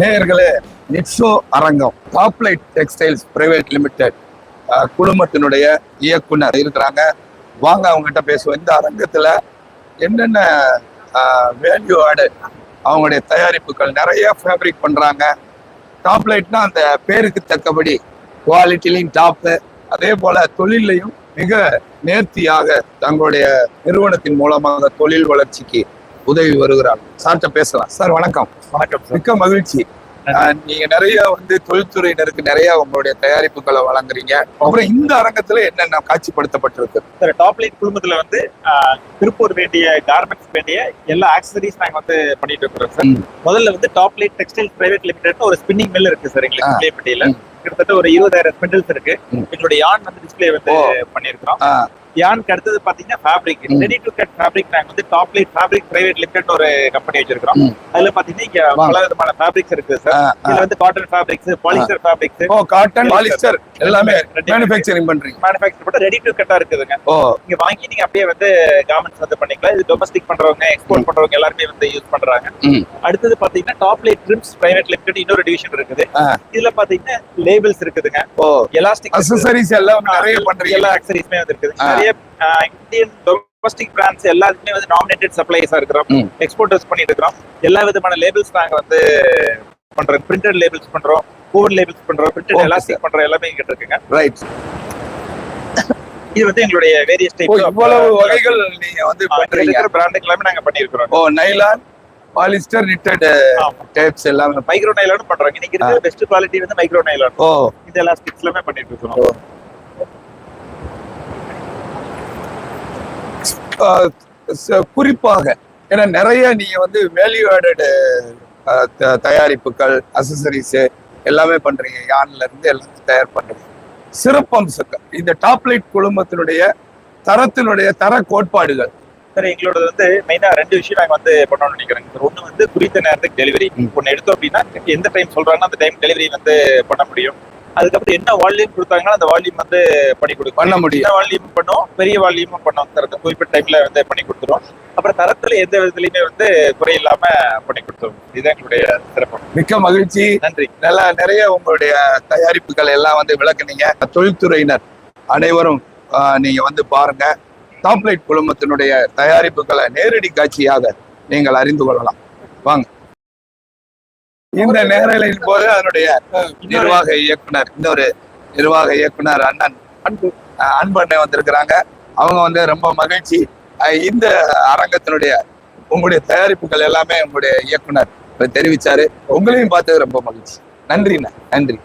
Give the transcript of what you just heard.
நேயர்களே, நிட்சோ அரங்கம் டாப்லைட் textiles private limited குழுமத்தினுடைய இயக்குனர் இருக்கிறாங்க. வாங்க அவங்ககிட்ட பேசுவோம். இந்த அரங்கத்துல என்னென்ன வேல்யூ ஆடு அவங்களுடைய தயாரிப்புகள் நிறைய ஃபேப்ரிக் பண்றாங்க. டாப்லைட்னா அந்த பேருக்கு தக்கபடி குவாலிட்டிலையும் டாப்பு, அதே போல தொழிலையும் மிக நேர்த்தியாக தங்களுடைய நிறுவனத்தின் மூலமாக தொழில் வளர்ச்சிக்கு உதவி வருகிறாங்க. சார்ட்ட பேசலாம். சார் வணக்கம். வணக்கம். மிக்க மகிழ்ச்சி. நீங்க நிறைய தொழில்துறையினருக்கு நிறைய உங்களுடைய தயாரிப்புகளை வழங்குறீங்க. அப்புறம் இந்த அரங்கத்துல என்னென்ன காட்சிப்படுத்தப்பட்டிருக்கு? சார், டாப்லைட் குழுமத்துல திருப்பூர் வேண்டிய கார்மெண்ட்ஸ் வேண்டிய எல்லா ஆக்சசரிஸ் நாங்க பண்ணிட்டு இருக்கிறோம் சார். முதல்ல டாப்லைட் டெக்ஸ்டைல்ஸ் பிரைவேட் லிமிடெட் ஒரு ஸ்பின்னிங் மில் இருக்கு சார் எங்களுக்கு பிள்ளைப்பட்டியில. கிட்டத்தட்ட ஒரு 20,000 ஸ்பிண்டில்ஸ் இருக்கு. எங்களுடைய யான் டிஸ்பிளே பண்ணிருக்கிறோம். யானுக்கு அடுத்தது பாத்தீங்கன்னா fabric, ready to cut fabric நாங்க டாப்லைட் ஃபேப்ரிக் பிரைவேட் லிமிடெட் ஒரு கம்பெனி வச்சிருக்கோம். அதுல பாத்தீங்கன்னா இங்க பல விதமான ஃபேப்ரிக்ஸ் இருக்கு சார். இதுல cotton fabrics, polyester fabrics, cotton polyester எல்லாமே மேனுஃபேக்சரிங் பண்றீங்க. மேனுஃபேக்சர் பண்ண ரெடி டு கட்டா இருக்குதுங்க. இங்க வாங்கி நீங்க அப்படியே கார்மெண்ட்ஸ் பண்ணிக்கலாம். இது டொமஸ்டிக் பண்றவங்க, எக்ஸ்போர்ட் பண்றவங்க எல்லாருமே யூஸ் பண்றாங்க. அடுத்தது பாத்தீங்கன்னா டாப்லைட் ட்ரிம்ஸ் பிரைவேட் லிமிடெட் இன்னொரு டிவிஷன் இருக்குது. இதுல பாத்தீங்கன்னா லேபிள்ஸ் இருக்குதுங்க. எலாஸ்டிக் அக்சசரிஸ் எல்லாம் நிறைய பண்றீங்க. எல்லா அக்சசரிஸ்மே இருக்குது. நிறைய இந்தியன் டொமஸ்டிக் பிராண்ட்ஸ் எல்லாத்துக்குமே நாமினேட்டட் சப்ளையர்ஸா இருக்கிறோம். எக்ஸ்போர்ட்டர்ஸ் பண்ணிட்டு இருக்கிறோம். எல்லா விதமான லேபிள்ஸ் நாங்க பண்றோம். பிரிண்டட் லேபிள்ஸ் பண்றோம், ஓவர் லேபிள்ஸ் பண்றோம், பிரிண்டட் எலாஸ்டிக் பண்றோம். எல்லாமே இங்க இருக்குங்க. ரைட். இது எங்களுடைய வேரியஸ் டைப் இவ்வளவு வகைகள் நீங்க பண்றீங்க. பிராண்டுக்கு எல்லாமே நாங்க பண்ணியிருக்கிறோம். நைலான், பாலிஸ்டர், நிட்டட் டைப்ஸ் எல்லாமே. மைக்ரோ நைலானும் பண்றோம். இன்னைக்கு இருக்கிற பெஸ்ட் குவாலிட்டி மைக்ரோ நைலான். இந்த எலாஸ்டிக்ஸ் எல்லாமே பண்ணிட்டு இருக்கோம். குறிப்பாக ஏன்னா நிறைய நீங்க வேல்யூ ஆடட் தயாரிப்புகள், அசசரிஸ் எல்லாமே பண்றீங்க. யான்ல இருந்து எல்லாத்தையும் தயார் பண்றீங்க. சிறப்பம்சங்கள் இந்த டாப்லைட் குழுமத்தினுடைய தரத்தினுடைய தர கோட்பாடுகள். சார், எங்களோட மெயினா 2 விஷயம் நாங்க பண்ணணும்னு நினைக்கிறேங்க சார். ஒண்ணு குறித்த நேரத்துக்கு டெலிவரி. ஒன்னு எடுத்தோம் அப்படின்னா எந்த டைம் சொல்றாங்கன்னா அந்த டைம் டெலிவரி பண்ண முடியும். அதுக்கப்புறம் என்ன வால்யூம் கொடுத்தாங்கன்னா அந்த வால்யூம் பண்ண முடியும். வால்யூம் பண்ணுவோம், பெரிய வால்யூமும் பண்ணோம் சார். குறிப்பிட்ட டைம்ல பண்ணி கொடுத்துருவோம். அப்புறம் தரத்துல எந்த விதத்துலயுமே குறை இல்லாம பண்ணி கொடுத்துருவோம். இதுதான் எங்களுடைய சிறப்பு. மிக்க மகிழ்ச்சி. நன்றி. நல்லா நிறைய உங்களுடைய தயாரிப்புகள் எல்லாம் விளக்குனீங்க. தொழில்துறையினர் அனைவரும் நீங்க பாருங்க. டாப்லைட் குழுமத்தினுடைய தயாரிப்புகளை நேரடி காட்சியாக நீங்கள் அறிந்து கொள்ளலாம். வாங்க. இந்த நேரலின் போது அதனுடைய நிர்வாக இயக்குனர் அண்ணன் அன்பண்ணை வந்திருக்கிறாங்க. அவங்க ரொம்ப மகிழ்ச்சி. இந்த அரங்கத்தினுடைய உங்களுடைய தயாரிப்புகள் எல்லாமே உங்களுடைய இயக்குனர் தெரிவிச்சாரு. உங்களையும் பார்த்தது ரொம்ப மகிழ்ச்சி. நன்றிண்ணா. நன்றி.